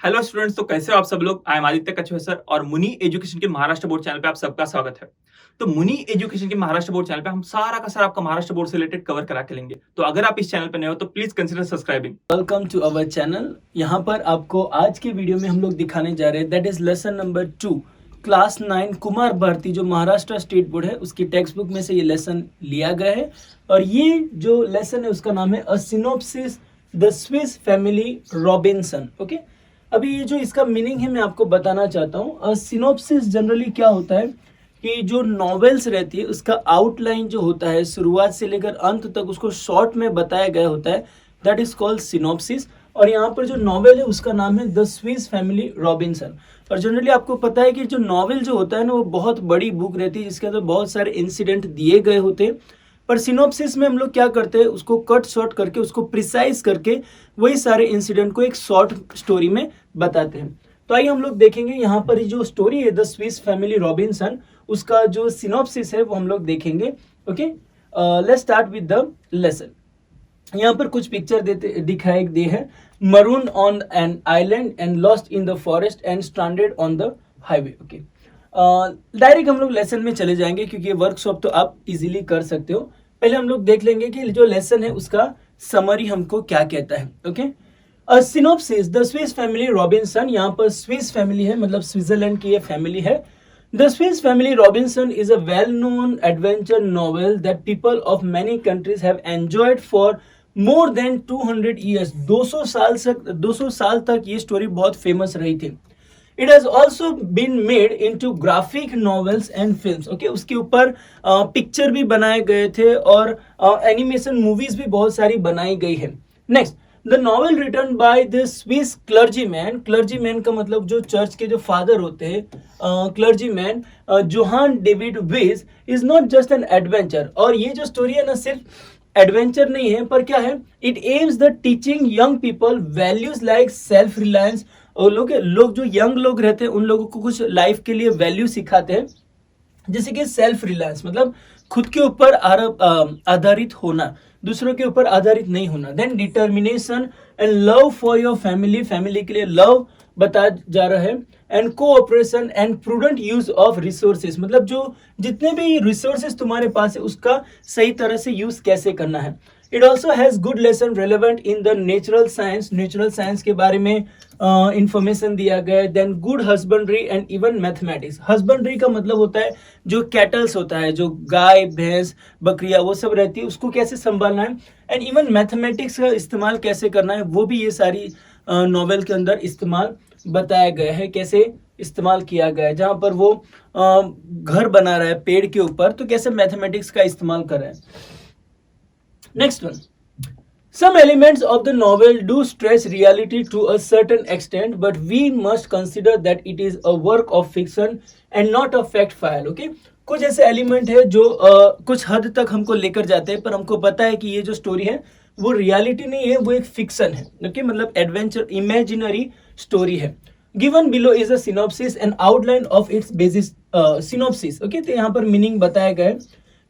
Hello students, तो कैसे हो आप सब लोग। आई एम आदित्य कछुआ सर और मुनि एजुकेशन के महाराष्ट्र बोर्ड चैनल पे आप सबका स्वागत है। तो मुनि एजुकेशन के महाराष्ट्र बोर्ड चैनल पे हम सारा का सारा आपका महाराष्ट्र बोर्ड से रिलेटेड कवर करा के लेंगे। तो अगर आप इस चैनल पे नए हो तो please consider subscribing. Welcome to our channel. यहाँ पर आपको आज के वीडियो में हम लोग दिखाने जा रहे हैं that is lesson number 2 class 9 Kumar Bharati जो महाराष्ट्र स्टेट बोर्ड है उसकी टेक्स्ट बुक में से ये लेसन लिया गया है। और ये जो लेसन है उसका नाम है a synopsis the Swiss Family Robinson. Okay, अभी ये जो इसका मीनिंग है मैं आपको बताना चाहता हूँ। अ सिनॉप्सिस जनरली क्या होता है कि जो नॉवेल्स रहती है उसका आउटलाइन जो होता है शुरुआत से लेकर अंत तक उसको शॉर्ट में बताया गया होता है, दैट इज कॉल्ड सिनॉप्सिस। और यहाँ पर जो नॉवेल है उसका नाम है द स्विस फैमिली रॉबिन्सन। और जनरली आपको पता है कि जो नॉवेल जो होता है ना वो बहुत बड़ी बुक रहती है जिसके अंदर बहुत सारे इंसिडेंट दिए गए होते हैं। पर सिनॉप्सिस में हम लोग क्या करते हैं, उसको कट शॉर्ट करके उसको प्रिसाइज करके वही सारे इंसिडेंट को एक शॉर्ट स्टोरी में बताते हैं। तो आइए हम लोग देखेंगे यहाँ पर जो स्टोरी है द स्विस फैमिली रॉबिन्सन उसका जो सिनॉप्सिस है वो हम लोग देखेंगे। Okay, let's start with the lesson. यहाँ पर कुछ पिक्चर दिखाए दे हैं। Maroon on an island and lost in the forest and stranded on the highway. Okay, direct हम लोग लेसन में चले जाएंगे क्योंकि ये वर्कशॉप तो आप इजीली कर सकते हो। पहले हम लोग देख लेंगे कि जो लेसन है उसका समरी हमको क्या कहता है। Okay, a synopsis the Swiss Family Robinson. यहाँ पर स्विस फैमिली है मतलब स्विट्जरलैंड की ये फैमिली है। The Swiss Family Robinson is a well-known adventure novel that people of many countries have enjoyed for more than 200 years. 200 साल तक ये स्टोरी बहुत फेमस रही थी। It has also been made into graphic novels and films. Okay, उसके ऊपर picture भी बनाए गए थे और एनिमेशन मूवीज भी बहुत सारी बनाई गई है। Next, the novel written by the Swiss clergyman. Clergyman का मतलब जो चर्च के जो फादर होते हैं, clergyman Johann David Wyss is not just an adventure. और ये जो स्टोरी है ना सिर्फ एडवेंचर नहीं है पर क्या है, it aims the teaching young people values like self reliance. और लोग जो यंग लोग रहते हैं उन लोगों को कुछ लाइफ के लिए वैल्यू सिखाते हैं, जैसे कि सेल्फ रिलायंस मतलब खुद के ऊपर आधारित होना, दूसरों के ऊपर आधारित नहीं होना। Then determination and love for your family, family के लिए लव बताया जा रहा है। And cooperation and prudent use of resources मतलब जो जितने भी रिसोर्सेज तुम्हारे पास है उसका सही तरह से यूज कैसे करना है। It also has good lesson relevant in the natural science, natural science के बारे में इंफॉर्मेशन दिया गया है। Then good husbandry and even mathematics. Husbandry का मतलब होता है जो कैटल्स होता है, जो गाय भैंस बकरियां वो सब रहती है उसको कैसे संभालना है। एंड इवन मैथमेटिक्स का इस्तेमाल कैसे करना है वो भी ये सारी नॉवेल के अंदर इस्तेमाल बताया गया है, कैसे इस्तेमाल किया गया है। जहां पर वो घर बना रहा है पेड़ के ऊपर तो कैसे मैथमेटिक्स का इस्तेमाल कर रहा है। Next one. Some elements of the novel do stress reality to a certain extent, but we must consider that it is a work of fiction and not a fact file. Okay? कुछ ऐसे element है जो कुछ हद तक हमको लेकर जाते हैं पर हमको पता है कि ये जो स्टोरी है वो रियलिटी नहीं है, वो एक फिक्शन है। ओके, मतलब एडवेंचर इमेजिनरी स्टोरी है। Given below is a synopsis and outline of its basis. Synopsis okay, तो यहाँ पर मीनिंग बताया गया है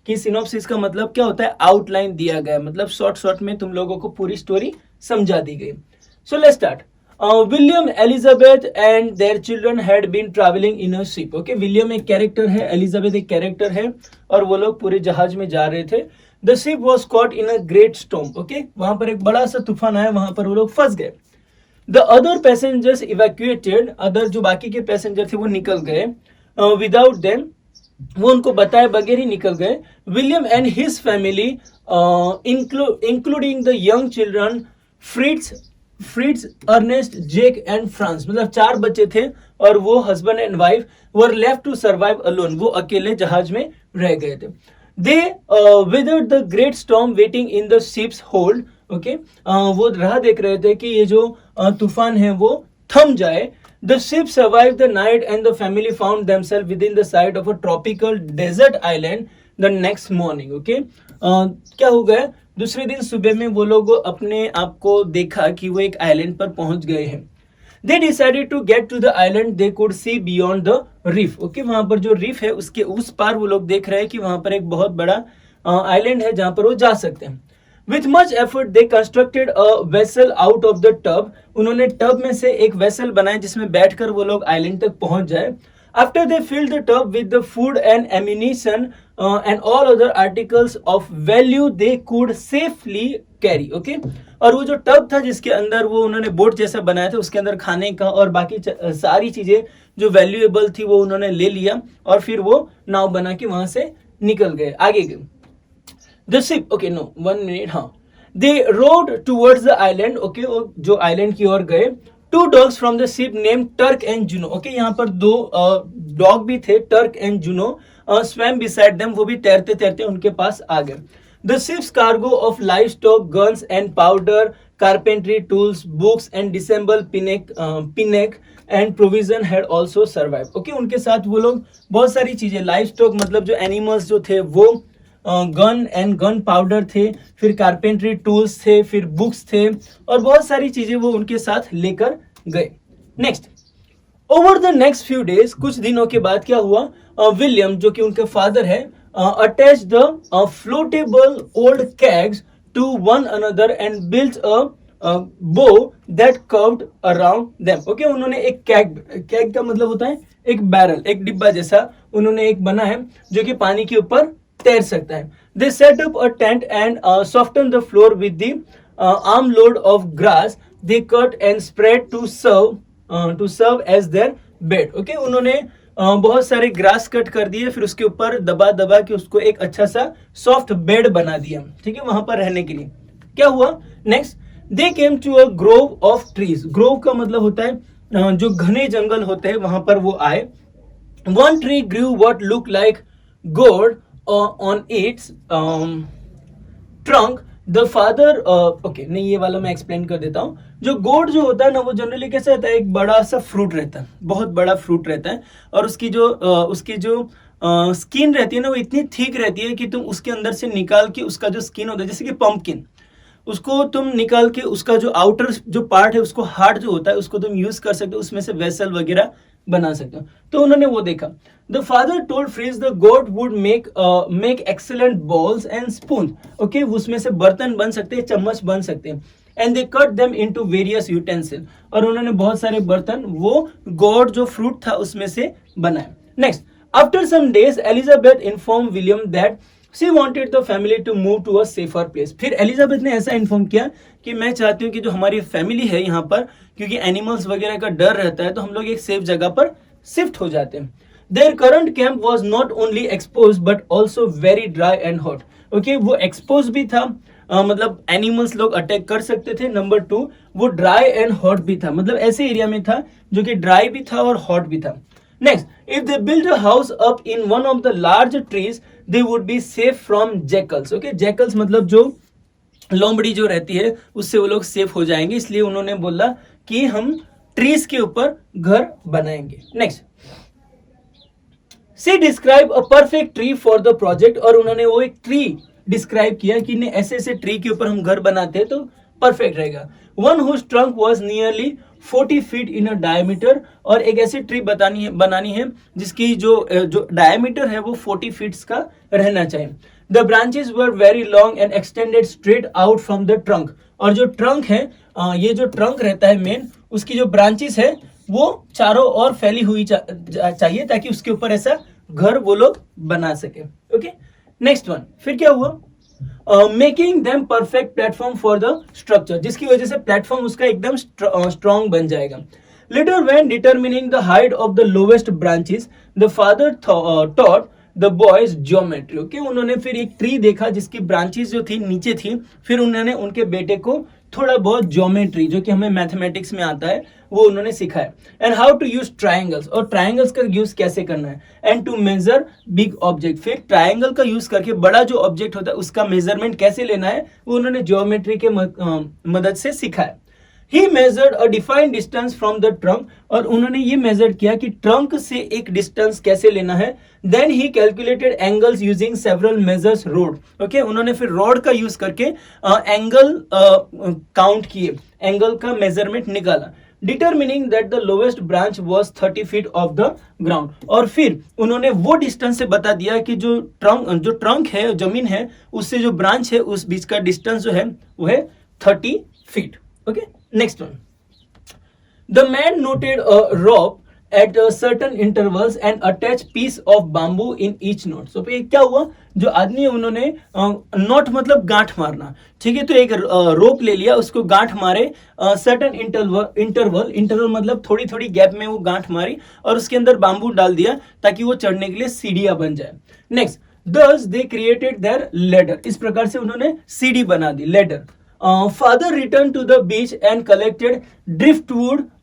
कि सिनॉप्सिस का मतलब क्या होता है, आउटलाइन दिया गया है मतलब शॉर्ट में तुम लोगों को पूरी स्टोरी समझा दी गई। So let's start. William Elizabeth and their children had been travelling in a ship. Okay, William एक कैरेक्टर है, एलिजाबेथ एक कैरेक्टर है और वो लोग पूरे जहाज में जा रहे थे। The ship was caught in a great storm. Okay, वहां पर एक बड़ा सा तूफान आया, वहां पर वो लोग फंस गए। The other passengers evacuated. Other जो बाकी के पैसेंजर थे वो निकल गए विदाउट देम, वो उनको बताए बगैर ही निकल गए। William and his family including the young children Fritz Ernest Jack and Franz मतलब 4 बच्चे थे और वो husband and wife were left to survive alone, वो अकेले जहाज में रह गए थे। They weathered the great storm waiting in the ship's hold. Okay, वो राह देख रहे थे कि ये जो तूफान है वो थम जाए। The ship survived the night and the family found themselves within the sight of a tropical desert island the next morning. Okay, क्या हो गया, दूसरे दिन सुबह में वो लोग अपने आप को देखा कि वो एक आइलैंड पर पहुंच गए हैं। They decided to get to the island they could see beyond the reef. Okay, वहां पर जो रीफ है उसके उस पार वो लोग देख रहे हैं कि वहां पर एक बहुत बड़ा आइलैंड है जहां पर वो जा सकते हैं। With much effort they constructed a vessel out of the tub, उन्होंने टब में से एक वेसल बनाया जिसमें बैठकर वो लोग आइलैंड तक पहुंच जाए. After they filled the tub with the food and ammunition and all other articles of value they could safely carry. Okay, और वो जो टब था जिसके अंदर वो उन्होंने बोट जैसा बनाया था उसके अंदर खाने का और बाकी सारी चीजें जो वैल्यूएबल थी वो उन्होंने ले लिया और फिर वो नाव बना के वहां से निकल गए. आगे गए. The ship, okay, no, 1 minute, हाँ. They rowed towards the island, okay, वो जो आइलैंड की ओर गए. Two dogs from the ship named Turk and Juno, okay, यहाँ पर दो डॉग भी थे, Turk and Juno, swam beside them, वो भी तैरते तैरते उनके पास आ गए. The ship's cargo of livestock, guns and powder, carpentry tools, books and disassembled pinnace and provision had also survived. Okay, उनके साथ वो लोग बहुत सारी चीजें, लाइव मतलब जो एनिमल्स जो थे वो गन एंड गन पाउडर थे, फिर कारपेंट्री टूल्स थे, फिर बुक्स थे और बहुत सारी चीजें वो उनके साथ लेकर गए. Next, over the next few days, कुछ दिनों के बाद क्या हुआ, विलियम जो कि उनके फादर है, attach the floatable old kegs to one another and built a bow that curved around them. Okay, उन्होंने एक कैग का मतलब होता है एक बैरल, एक डिब्बा जैसा उन्होंने एक बना है जो कि पानी के ऊपर तैर सकता है. They set up a tent and softened the floor with the armload of grass they cut and spread to serve as their bed. Okay, उन्होंने बहुत सारे ग्रास कट कर दिए, फिर उसके ऊपर दबा दबा के उसको एक अच्छा सा सॉफ्ट बेड बना दिया. ठीक है, वहां पर रहने के लिए. क्या हुआ next, they came to a grove of trees. Grove का मतलब होता है जो घने जंगल होते हैं, वहां पर वो आए. One tree grew what look like gourd on its trunk. The father okay, नहीं ये वाला मैं एक्सप्लेन कर देता हूँ. जो गोड जो होता है ना वो जनरली कैसे रहता है, एक बड़ा सा फ्रूट रहता है, बहुत बड़ा फ्रूट रहता है और उसकी जो स्किन रहती है ना वो इतनी थिक रहती है कि तुम उसके अंदर से निकाल के उसका जो स्किन होता है, जैसे कि पंपकिन, उसको तुम निकाल के उसका जो आउटर जो पार्ट है उसको हार्ड जो होता है उसको तुम यूज कर सकते हो, उसमें से वेसल वगैरह बना सकते हो. तो उन्होंने वो देखा. The father told Fritz the gourd would make excellent bowls and spoon. Okay, उसमें से बर्तन बन सकते हैं, चम्मच बन सकते हैं. And they cut them into various utensil, और उन्होंने बहुत सारे बर्तन वो गॉड जो फ्रूट था उसमें से बनाए. Next, after some days Elizabeth inform William that she wanted the family to move to a safer place. फिर एलिजाबेथ ने ऐसा इन्फॉर्म किया कि मैं चाहती हूँ कि जो हमारी फैमिली है यहाँ पर, क्योंकि एनिमल्स वगैरह का डर रहता है, तो हम लोग एक सेफ जगह पर शिफ्ट हो जाते हैं. Their current camp was not only expose but also very dry and hot. Okay, वो एक्सपोज भी था, मतलब एनिमल्स लोग अटैक कर सकते थे. नंबर 2, वो ड्राई एंड हॉट भी था, मतलब ऐसे एरिया में था जो कि ड्राई भी था और हॉट भी था. Next, if they build a house up in one of the large trees they would be safe from jackals. Okay, jackals मतलब जो लोमड़ी जो रहती है उससे वो लोग सेफ हो जाएंगे, इसलिए उन्होंने बोला कि हम ट्रीज के ऊपर घर बनाएंगे. Next, she describe a perfect tree for the project, और उन्होंने वो एक ट्री डिस्क्राइब किया कि नहीं ऐसे ऐसे ट्री के ऊपर हम घर बनाते हैं तो परफेक्ट रहेगा. One whose trunk was nearly 40 feet in a diameter, और एक ऐसी ट्री बनानी है जिसकी जो डायमीटर है वो 40 फीट्स का रहना चाहिए. The branches were very long and extended straight out from the trunk, और जो ट्रंक है ये जो ट्रंक रहता है मेन, उसकी जो ब्रांचेस है वो चारों ओर फैली हुई चाहिए ताकि उसके ऊपर ऐसा घर वो लोग बना सके. ओके, नेक्स्ट वन, फिर क्या हुआ, making them perfect platform for the structure, जिसकी वजह से प्लेटफॉर्म उसका एकदम स्ट्रॉन्ग बन जाएगा. Letter when determining the height of the lowest branches the father taught the boys geometry. Okay, उन्होंने फिर एक ट्री देखा जिसकी ब्रांचेस जो थी नीचे थी, फिर उन्होंने उनके बेटे को थोड़ा बहुत ज्योमेट्री जो कि हमें मैथमेटिक्स में आता है वो उन्होंने सिखाया. And how to use triangles, और ट्राइंगल्स का यूज कैसे करना है. And to measure big object, फिर ट्राइंगल का यूज करके बड़ा जो ऑब्जेक्ट होता है उसका मेजरमेंट कैसे लेना है वो उन्होंने ज्योमेट्री के मदद से सिखाया. He measured a defined distance from the trunk, और उन्होंने ये मेजर किया कि ट्रंक से एक डिस्टेंस कैसे लेना है. Then he calculated angles using several measures rod. Okay, उन्होंने फिर रॉड का यूज करके एंगल काउंट किए, एंगल का मेजरमेंट निकाला. Determining that the lowest branch was 30 feet of the ground. और फिर उन्होंने वो डिस्टेंस से बता दिया कि जो ट्रंक है, जमीन है, उससे जो ब्रांच है उस बीच का डिस्टेंस जो है वो है 30 feet. Okay, next one, the man noted a rope at certain intervals and attach piece of bamboo in each knot। so ये क्या हुआ, जो आदमी है उन्होंने नॉट मतलब गांठ मारना, ठीक है, तो एक रोप ले लिया, उसको गांठ मारे, सर्टन इंटरवल मतलब थोड़ी थोड़ी गैप में वो गांठ मारी और उसके अंदर बाम्बू डाल दिया ताकि वो चढ़ने के लिए सीढ़ियां बन जाए। Next, thus they created their ladder। इस प्रकार से उन्होंने सीढ़ी बना दी, ladder. Father returned to the beach and collected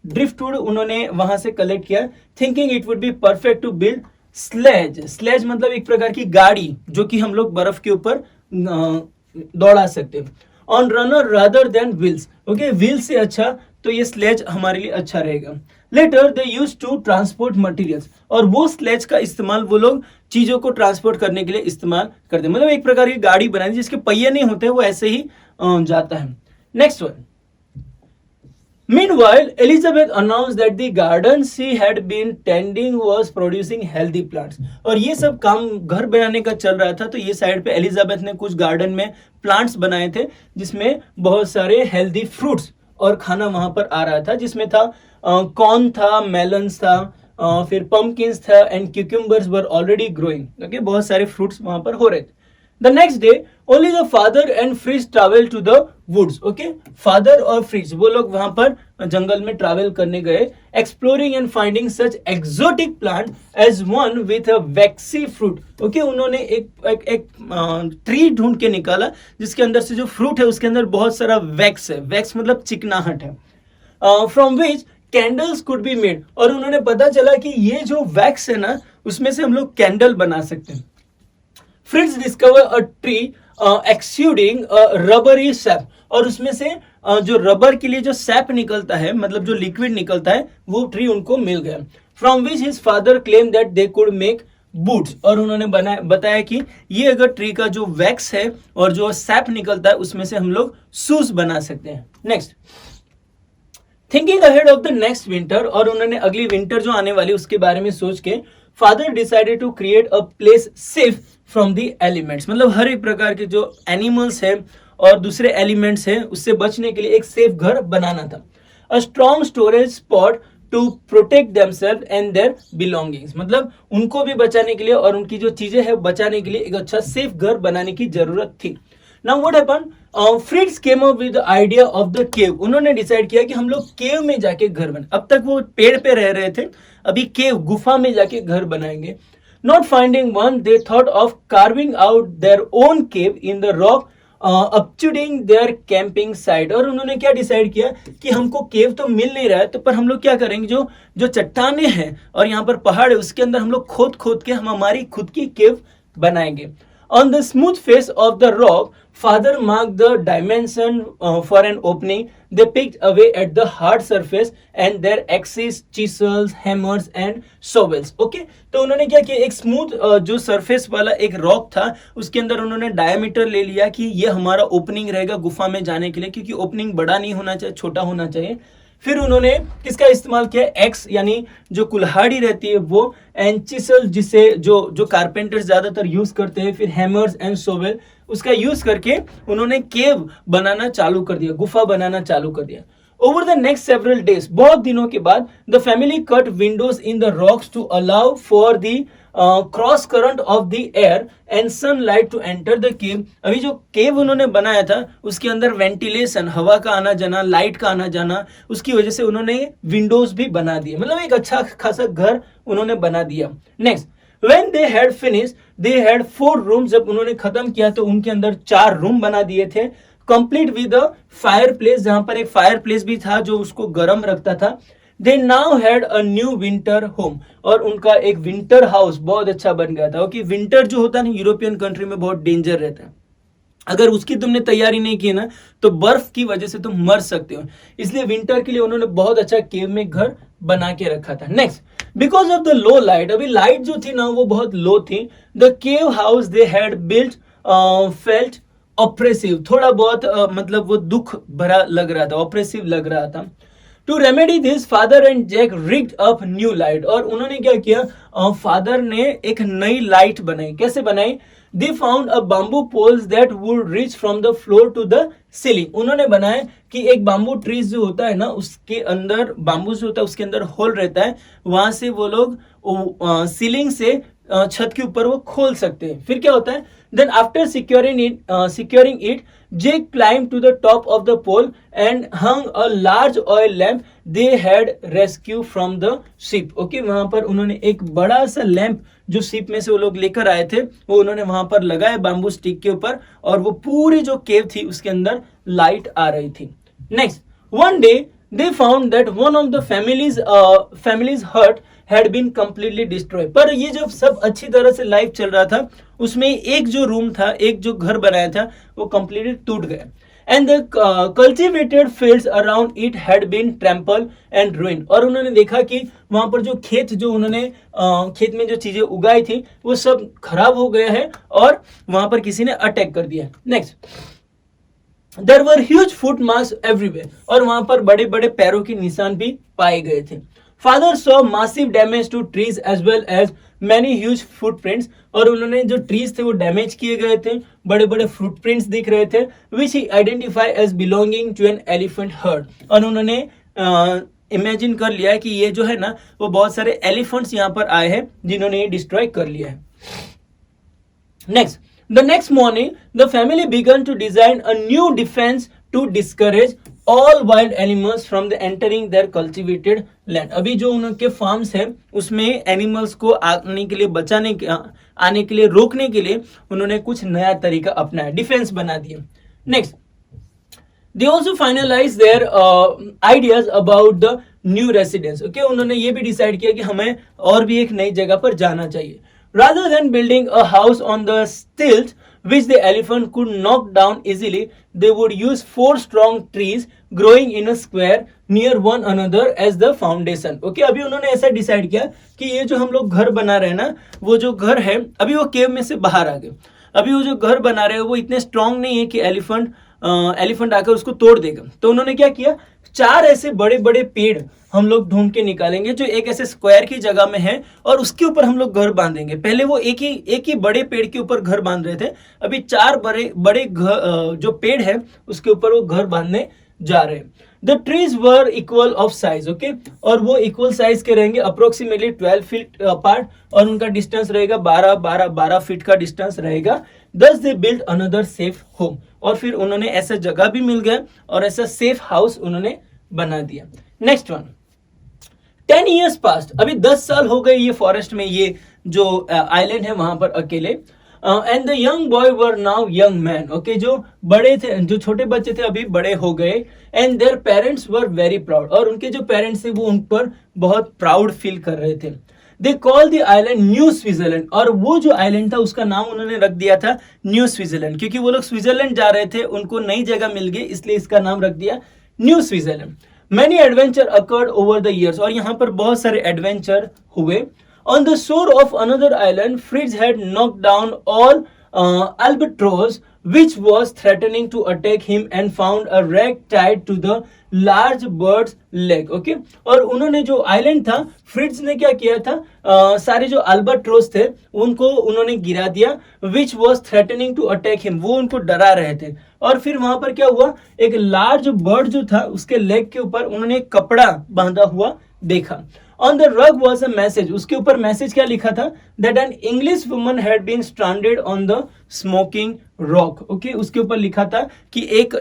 driftwood उन्होंने वहां से कलेक्ट किया, thinking it would be perfect to build sledge मतलब एक प्रकार की गाड़ी जो कि हम लोग बर्फ के ऊपर दौड़ा सकते हैं। On runner rather than wheels, okay, wheel से अच्छा तो ये स्लेज हमारे लिए अच्छा रहेगा। Later they used to transport materials, और वो स्लेज का इस्तेमाल वो लोग चीजों को ट्रांसपोर्ट करने के लिए इस्तेमाल करते हैं, मतलब एक प्रकार की गाड़ी बनाई जिसके पहिए नहीं होते, वो ऐसे ही जाता है। Next one, meanwhile Elizabeth announced that the garden she had been tending was producing healthy plants। और ये सब काम घर बनाने का चल रहा था, तो ये साइड पे एलिजाबेथ ने कुछ गार्डन में प्लांट्स बनाए थे जिसमें बहुत सारे हेल्दी फ्रूट्स और खाना वहां पर आ रहा था, जिसमें था कॉर्न था, मेलन्स था, फिर पम्पकिंस था and cucumbers were already growing. Okay, बहुत सारे फ्रूट्स वहां पर हो रहे थे। The next day, only the father and Fritz traveled to the woods। Okay, father और Fritz वो लोग वहां पर जंगल में ट्रैवल करने गए, exploring and finding such exotic plant as one with a waxy fruit। Okay, उन्होंने एक ट्री ढूंढ के निकाला जिसके अंदर से जो फ्रूट है उसके अंदर बहुत सारा वैक्स है, वैक्स मतलब चिकनाहट है, from which candles could be made. और उन्होंने पता चला कि ये जो वैक्स है ना उसमें से हम लोग कैंडल बना सकते हैं। Fritz discovered a tree exuding a rubbery sap, और उसमें से जो रबर के लिए जो सैप निकलता है, मतलब जो लिक्विड निकलता है, वो ट्री उनको मिल गया। From which his father claimed that they could make boots। और उन्होंने बताया कि ये अगर ट्री का जो वैक्स है और जो सैप निकलता है उसमें से हम लोग शूज बना सकते हैं। Next, thinking ahead of the next winter, और उन्होंने अगली विंटर जो आने वाली उसके बारे में सोच के father decided to create a place safe from the elements, मतलब हर एक प्रकार के जो एनिमल्स है और दूसरे एलिमेंट्स हैं उससे बचने के लिए एक सेफ घर बनाना था। A strong storage spot to protect themselves and their belongings, मतलब उनको भी बचाने के लिए और उनकी जो चीजें हैं बचाने के लिए एक अच्छा सेफ घर बनाने की जरूरत थी। Now what happened, फ्रिट्स came up with the idea of the cave. उन्होंने डिसाइड किया कि हम लोग केव में जाके घर बनाए। अब तक वो पेड़ पे रह रहे थे, अभी केव गुफा में जाके घर बनाएंगे। Not finding one, they thought of carving out their own cave in the rock, obstructing their camping site। और उन्होंने क्या डिसाइड किया कि हमको केव तो मिल नहीं रहा है, तो पर हम लोग क्या करेंगे, जो चट्टाने हैं और यहाँ पर पहाड़ है उसके अंदर हम लोग खोद के हम हमारी खुद की केव बनाएंगे। On the smooth face of the rock, father marked the dimension for an opening. They picked away at the hard surface and their axes, chisels, hammers and shovels. Okay, तो उन्होंने क्या किया, एक स्मूथ जो सरफेस वाला एक rock था उसके अंदर उन्होंने डायमीटर ले लिया कि ये हमारा ओपनिंग रहेगा गुफा में जाने के लिए, क्योंकि ओपनिंग बड़ा नहीं होना चाहिए, छोटा होना चाहिए। फिर उन्होंने किसका इस्तेमाल किया, एक्स यानी जो कुल्हाड़ी रहती है वो, एंड चिसल जिसे जो कारपेंटर्स ज्यादातर यूज करते हैं, फिर हैमर्स एंड सोवेल उसका यूज करके उन्होंने केव बनाना चालू कर दिया, गुफा बनाना चालू कर दिया। Over the next several days, बहुत दिनों के बाद, the family cut windows in the rocks to allow for the cross current of the air and sunlight to enter the cave. अभी जो केव उन्होंने बनाया था उसके अंदर वेंटिलेशन, हवा का आना जाना, लाइट का आना जाना, उसकी वजह से उन्होंने विंडोज भी बना दिए, मतलब एक अच्छा खासा घर उन्होंने बना दिया। Next, when they had finished, they had 4 rooms। जब उन्होंने खत्म किया तो उनके अंदर 4 रूम बना दिए थे, complete with a fire place, जहां पर एक फायर प्लेस भी था जो उसको गर्म रखता था। They now had a new winter home, और उनका एक विंटर हाउस बहुत अच्छा बन गया था, क्योंकि विंटर जो होता है ना यूरोपियन कंट्री में बहुत डेंजर रहता है, अगर उसकी तुमने तैयारी नहीं की ना तो बर्फ की वजह से तुम मर सकते हो, इसलिए विंटर के लिए उन्होंने बहुत अच्छा केव में घर बना के रखा था। Next, because of the low light, अभी लाइट जो थी ना वो बहुत लो थी, the cave house they had built felt oppressive, थोड़ा बहुत मतलब वो दुख भरा लग रहा था, ऑप्रेसिव लग रहा था। To remedy this father and Jack rigged up new light, और उन्होंने क्या किया, फादर ने एक नई लाइट बनाई। कैसे बनाई? They found a bamboo poles that would reach from the floor to the ceiling. उन्होंने बनाया कि एक बाम्बू ट्रीज जो होता है ना, उसके अंदर बाम्बू जो होता है उसके अंदर होल रहता है, वहां से वो लोग सीलिंग से छत के ऊपर वो खोल सकते हैं। फिर क्या होता है, then after securing it, Jake climbed to the top of the pole and hung a large oil lamp they had rescued from the ship. Okay, वहां पर उन्होंने एक बड़ा सा लैंप जो शिप में से वो लोग लेकर आए थे, वो उन्होंने वहां पर लगाया बाम्बू स्टिक के ऊपर, और वो पूरी जो केव थी उसके अंदर लाइट आ रही थी। Next, one day they found that one of the family's hut had been completely destroyed. पर ये जब सब अच्छी तरह से लाइफ चल रहा था, उसमें एक जो रूम था, एक जो घर बनाया था, वो completely टूट गया। And the cultivated fields around it had been trampled and ruined. और उन्होंने देखा कि वहां पर जो खेत, जो उन्होंने खेत में जो चीजें उगाई थी, वो सब खराब हो गया है और वहां पर किसी ने अटैक कर दिया। Next, There were huge foot marks everywhere, और वहां पर बड़े बड़े पैरों के निशान भी पाए गए थे। Father saw massive damage to trees as well as many huge footprints, और उन्होंने जो ट्रीज थे वो डैमेज किए गए थे, बड़े बड़े फुटप्रिंट्स दिख रहे थे, which he identified as belonging to an elephant herd, और उन्होंने इमेजिन कर लिया कि ये जो है ना, वो बहुत सारे एलिफेंट्स यहाँ पर आए हैं जिन्होंने ये डिस्ट्रॉय कर लिया है। Next, The next morning, the family began to design a new defense to discourage all wild animals from the entering their cultivated land. अभी जो उनके फार्म्स हैं उसमें एनिमल्स को आने के लिए, बचाने के, आने के लिए, रोकने के लिए उन्होंने कुछ नया तरीका अपनाया, डिफेंस बना दिया। Next, they also finalized their ideas about the new residence. Okay, उन्होंने ये भी डिसाइड किया कि हमें और भी एक नई जगह पर जाना चाहिए। Rather than building a house on the stilts which the elephant could knock down easily, they would use 4 strong trees growing in a square near one another as the foundation. Okay, अभी उन्होंने ऐसा decide किया कि ये जो हम लोग घर बना रहे हैं ना, वो जो घर है, अभी वो केव में से बाहर आ गए। अभी वो जो घर बना रहे हैं वो इतने स्ट्रांग नहीं है कि एलिफेंट आकर उसको तोड़ देगा। तो उन्होंने क्या किया, 4 ऐसे बड़े बड़े पेड़ हम लोग ढूंढ के निकालेंगे जो एक ऐसे स्क्वायर की जगह में है, और उसके ऊपर हम लोग घर बांधेंगे। पहले वो एक ही बड़े पेड़ के ऊपर घर बांध रहे थे, अभी 4 बड़े जो पेड़ है उसके ऊपर वो घर बांधने जा रहे हैं। The trees were equal of size, okay, और वो इक्वल साइज के रहेंगे, अप्रोक्सीमेटली 12 फीट अपार्ट, और उनका डिस्टेंस रहेगा 12 फीट का डिस्टेंस रहेगा। दस they build another safe home, और फिर उन्होंने ऐसा जगह भी मिल गया और ऐसा सेफ हाउस उन्होंने बना दिया। नेक्स्ट वन, 10 years passed, अभी 10 साल हो गए ये फॉरेस्ट में, ये जो आइलैंड है वहां पर अकेले। And the young boy were now young man, okay, जो बड़े थे, जो छोटे बच्चे थे अभी बड़े हो गए। And their parents were very proud, और उनके जो पेरेंट्स थे वो उन पर बहुत प्राउड फील कर रहे थे। They call the island new Switzerland, और वो जो आइलैंड था उसका नाम उन्होंने रख दिया था न्यू स्विट्जरलैंड, क्योंकि वो लोग स्विट्जरलैंड जा रहे थे, उनको नई जगह मिल गई, इसलिए इसका नाम रख दिया new Switzerland. Many adventure occurred over the years, और यहाँ पर बहुत सारे एडवेंचर हुए। On the shore of another island, Fritz had knocked down all albatross which was threatening to attack him and found a wreck tied to the large bird's leg. Okay, और उन्होंने जो island था, Fritz ने क्या किया था, सारे जो अल्बाट्रोस थे उनको उन्होंने गिरा दिया, which was threatening to attack him, वो उनको डरा रहे थे। और फिर वहां पर क्या हुआ, एक लार्ज बर्ड जो था उसके लेग के ऊपर उन्होंने एक कपड़ा बांधा हुआ देखा। On the rug was a message, उसके ऊपर मैसेज क्या लिखा था, that an English woman had been stranded on the smoking rock. Okay, उसके ऊपर लिखा था कि एक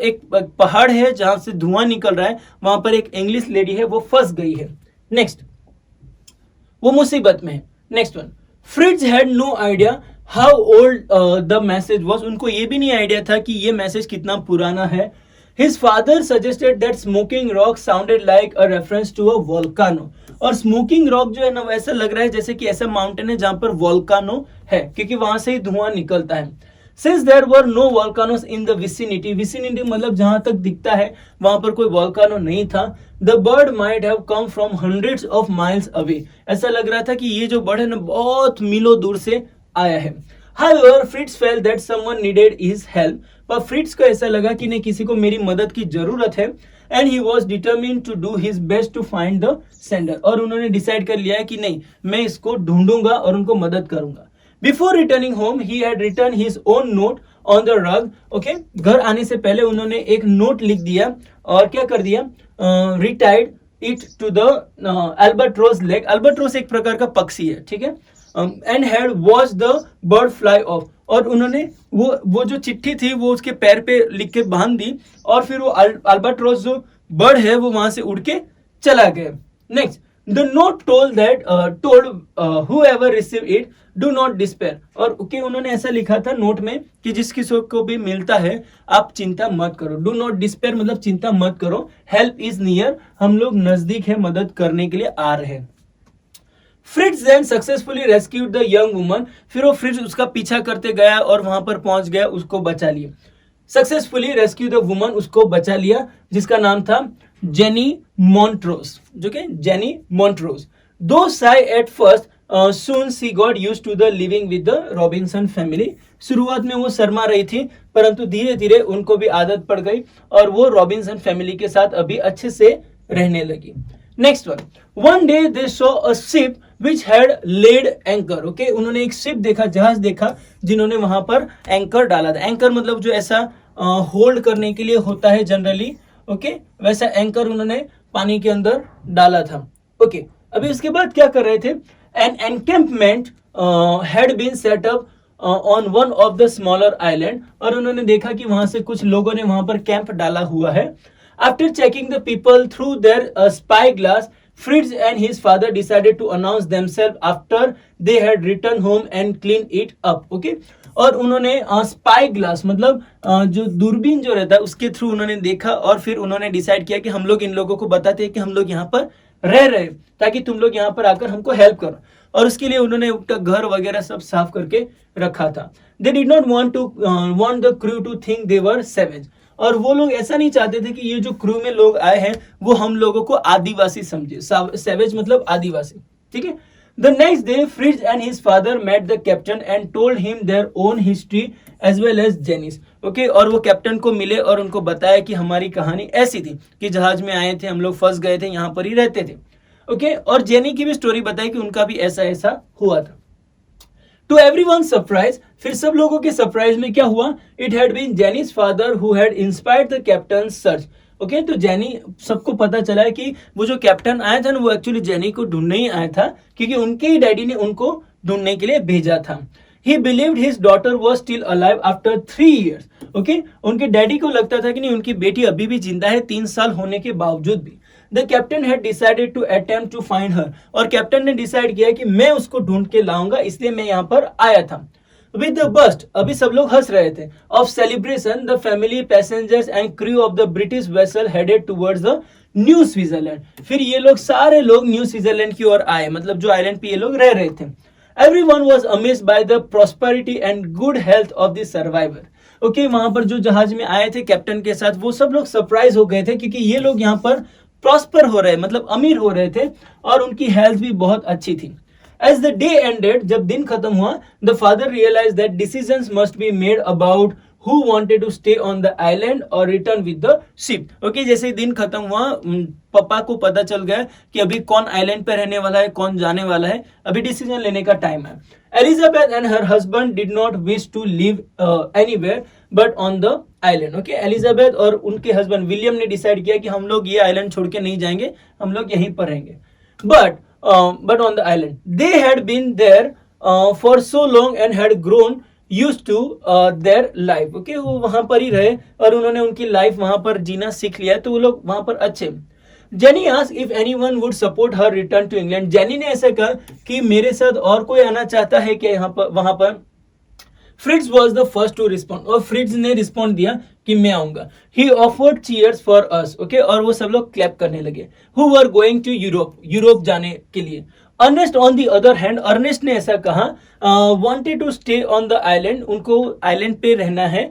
पहाड़ है जहां से धुआं निकल रहा है, वहां पर एक इंग्लिश लेडी है, वो फंस गई है। नेक्स्ट, वो मुसीबत में है। Next one, Fritz had no idea how old the message was, उनको ये भी नहीं आइडिया था कि ये मैसेज कितना पुराना है। His father suggested that smoking rock sounded like a reference to a volcano, और स्मोकिंग रॉक जो है ना वैसा लग रहा है जैसे कि ऐसा माउंटेन है जहां पर वोल्कानो है, क्योंकि वहां से ही धुआं निकलता है। Since there were no volcanoes in the vicinity, vicinity मतलब जहां तक दिखता है वहां पर कोई वोल्कानो नहीं था। The bird might have come from hundreds of miles away, ऐसा लग रहा था कि ये जो बर्ड है ना बहुत मीलों दूर से आया है। However, Fritz felt that someone needed his help, पर फ्रिट्ज को ऐसा लगा कि नहीं, किसी को मेरी मदद की जरूरत है। And he was determined to do his best to find the sender, और उन्होंने डिसाइड कर लिया है कि नहीं, मैं इसको ढूंढूंगा और उनको मदद करूंगा. Before returning home he had return his own note on the rug. Okay, घर आने से पहले उन्होंने एक नोट लिख दिया और क्या कर दिया, retied it to the albatross leg. Albatross एक प्रकार का पक्षी है, ठीक है. And had watch the bird fly off, और उन्होंने वो जो चिट्ठी थी वो उसके पैर पे लिख के बांध दी, और फिर वो अल्बाट्रोस जो बर्ड है वो वहां से उड़ के चला गया. Next, the note told whoever receive it do not despair. और ओके, उन्होंने ऐसा लिखा था नोट में कि जिस किसी को भी मिलता है आप चिंता मत करो. डू नॉट डिस्पेयर मतलब चिंता मत करो. हेल्प इज नियर, हम लोग नजदीक है, मदद करने के लिए आ रहे हैं. Fritz then successfully rescued the young woman. फिर वो फ्रिट्ज उसका पीछा करते गया और वहां पर पहुंच गया, उसको बचा लिया. सक्सेसफुली रेस्क्यू द वुमन, उसको बचा लिया, जिसका नाम था जेनी मॉन्ट्रोस. जो कि जेनी मॉन्ट्रोस. दो Sai at first soon she got used to the living with the Robinson family. शुरुआत में वो शर्मा रही थी, परंतु धीरे धीरे उनको भी आदत पड़ गई और वो रॉबिन्सन फैमिली के साथ अभी अच्छे से रहने लगी. Next one day they saw a ship which had laid anchor. Okay, उन्होंने एक शिप देखा, जहाज देखा, जिन्होंने वहां पर एंकर डाला था. एंकर मतलब जो ऐसा होल्ड करने के लिए होता है जनरली. ओके, वैसा एंकर उन्होंने पानी के अंदर डाला था. ओके, अभी उसके बाद क्या कर रहे थे, an encampment had been set up on one of the smaller island. और उन्होंने देखा कि वहां से कुछ लोगों ने वहां पर कैंप डाला हुआ है. After checking the people through their spy glass, Fritz and his father decided to announce themselves after they had return home and clean it up. Okay, और उन्होंने स्पाई ग्लास मतलब जो दूरबीन जो रहता है उसके थ्रू उन्होंने देखा, और फिर उन्होंने डिसाइड किया कि हम लोग इन लोगों को बताते हैं कि हम लोग यहाँ पर रह रहे, ताकि तुम लोग यहाँ पर आकर हमको हेल्प करो. और उसके लिए उन्होंने उनका घर वगैरह सब साफ करके रखा था. They did not want the crew to think they were savage. और वो लोग ऐसा नहीं चाहते थे कि ये जो क्रू में लोग आए हैं वो हम लोगों को आदिवासी समझे. सैवेज मतलब आदिवासी, ठीक है. The next day, Fritz and his father met the captain and told him their own history as well as Jenny's. Okay, और वो कैप्टन को मिले और उनको बताया कि हमारी कहानी ऐसी थी कि जहाज में आए थे, हम लोग फंस गए थे, यहाँ पर ही रहते थे. ओके, और जेनी की भी स्टोरी बताई कि उनका भी ऐसा ऐसा हुआ था. टू एवरीवन सरप्राइज, फिर सब लोगों के सरप्राइज में क्या हुआ, it had been Jenny's father who had inspired the captain search. Okay, तो जेनी, सबको पता चला है कि वो जो कैप्टन आया था ना वो एक्चुअली जेनी को ढूंढने ही आया था, क्योंकि उनके ही डैडी ने उनको ढूंढने के लिए भेजा था. He believed his daughter was still alive after 3 years. Okay, उनके डैडी को लगता था कि नहीं, उनकी बेटी अभी भी जिंदा है 3 साल होने के बावजूद भी. The captain had decided to attempt to find her. और कैप्टन ने डिसाइड किया कि मैं उसको ढूंढ के लाऊंगा, इसलिए मैं यहाँ पर आया था. With the burst, अभी सब लोग हंस रहे थे, of celebration, the family, passengers and crew of the British vessel headed towards the new Switzerland. फिर ये लोग सारे लोग न्यू स्विट्जरलैंड की ओर आए, मतलब जो आइलैंड पे ये लोग रह रहे थे. Everyone was amazed by the prosperity and good health of the survivor. Okay, वहां पर जो जहाज में आए थे कैप्टन के साथ, वो सब लोग सरप्राइज हो गए थे क्योंकि ये लोग यहाँ पर प्रॉस्पर हो रहे, मतलब अमीर हो रहे थे, और उनकी हेल्थ भी बहुत अच्छी थी. As the day ended, जब दिन खत्म हुआ, the father realized that decisions must be made about who wanted to stay on the island or return with the ship. Okay, जैसे ही दिन खत्म हुआ, पापा को पता चल गया कि अभी कौन आइलैंड पे रहने वाला है, कौन जाने वाला है. अभी डिसीजन लेने का टाइम है. Elizabeth and her husband did not wish to live anywhere but on the island. Okay, Elizabeth और उनके हस्बैंड विलियम ने डिसाइड किया कि हम लोग ये आइलैंड छोड़ के नहीं जाएंगे, हम लोग यहीं पर रहेंगे. But on the island, they had been there for so long and had grown used to their life. Okay, वो वहां पर ही रहे और उन्होंने उनकी लाइफ वहां पर जीना सीख लिया, तो वो लोग वहां पर अच्छे. Jenny asked if anyone would support her return to England. Jenny ने ऐसा कहा कि मेरे साथ और कोई आना चाहता है क्या यहाँ पर, वहां पर. Fritz was the first to respond, और फ्रिट्ज ने रिस्पॉन्ड दिया कि मैं आऊंगा. He offered cheers for us. Okay, और वो सब लोग क्लैप करने लगे. Who were going to Europe जाने के लिए. Ernest on the other hand, Ernest ने ऐसा कहा, wanted to stay on the island, उनको आइलैंड पे रहना है.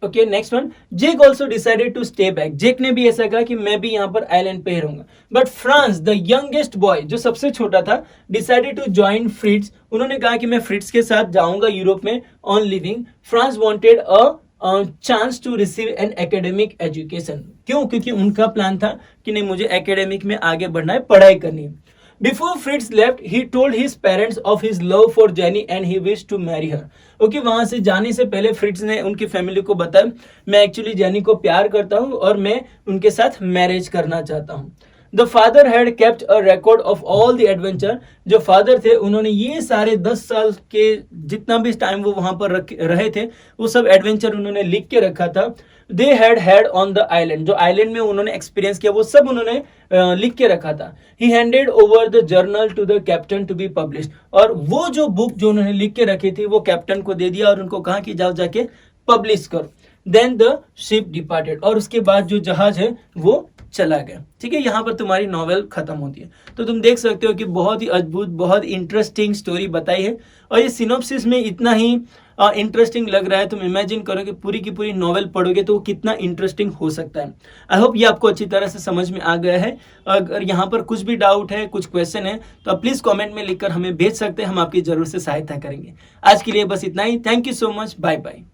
Okay, next one, Jake also decided to stay back. Jake ने भी ऐसा कहा कि मैं भी यहाँ पर आइलैंड पे ही रहूंगा. But France, the youngest boy, जो सबसे छोटा था, डिसाइडेड टू ज्वाइन फ्रिट्ज. उन्होंने कहा कि मैं फ्रिट्ज के साथ जाऊंगा यूरोप में on living. France wanted a chance to receive an academic education. क्यों? क्योंकि उनका प्लान था कि नहीं, मुझे एकेडमिक में आगे बढ़ना है, पढ़ाई करनी है। Before Fritz left he told his parents of his love for Jenny and he wish to marry her. Okay, वहां से जाने से पहले फ्रिट्ज ने उनकी फैमिली को बताया, मैं एक्चुअली जेनी को प्यार करता हूँ और मैं उनके साथ मैरिज करना चाहता हूँ। The father had kept a record of all the adventure. जो फादर थे उन्होंने ये सारे 10 साल के जितना भी टाइम वो वहां पर रहे थे वो सब एडवेंचर उन्होंने लिख के रखा था। They had on the island, जो आइलैंड में उन्होंने एक्सपीरियंस किया वो सब उन्होंने लिख के रखा था। He handed over the journal to the captain to be published. और वो जो बुक जो उन्होंने लिख के रखी थी वो कैप्टन को दे दिया और उनको कहा कि जाओ जाके पब्लिश करो। देन द शिप डिपार्टेड, और उसके बाद जो जहाज है वो चला गया। ठीक है, यहाँ पर तुम्हारी नॉवेल खत्म होती है। तो तुम देख सकते हो कि बहुत ही अद्भुत, बहुत इंटरेस्टिंग स्टोरी बताई है और ये सिनॉप्सिस में इतना ही इंटरेस्टिंग लग रहा है। तुम इमेजिन करो कि पूरी की पूरी नॉवेल पढ़ोगे तो वो कितना इंटरेस्टिंग हो सकता है। आई होप ये आपको अच्छी तरह से समझ में आ गया है। अगर यहाँ पर कुछ भी डाउट है, कुछ क्वेश्चन है तो आप प्लीज़ कॉमेंट में लिखकर हमें भेज सकते हैं, हम आपकी जरूर से सहायता करेंगे। आज के लिए बस इतना ही। Thank you so much, bye bye.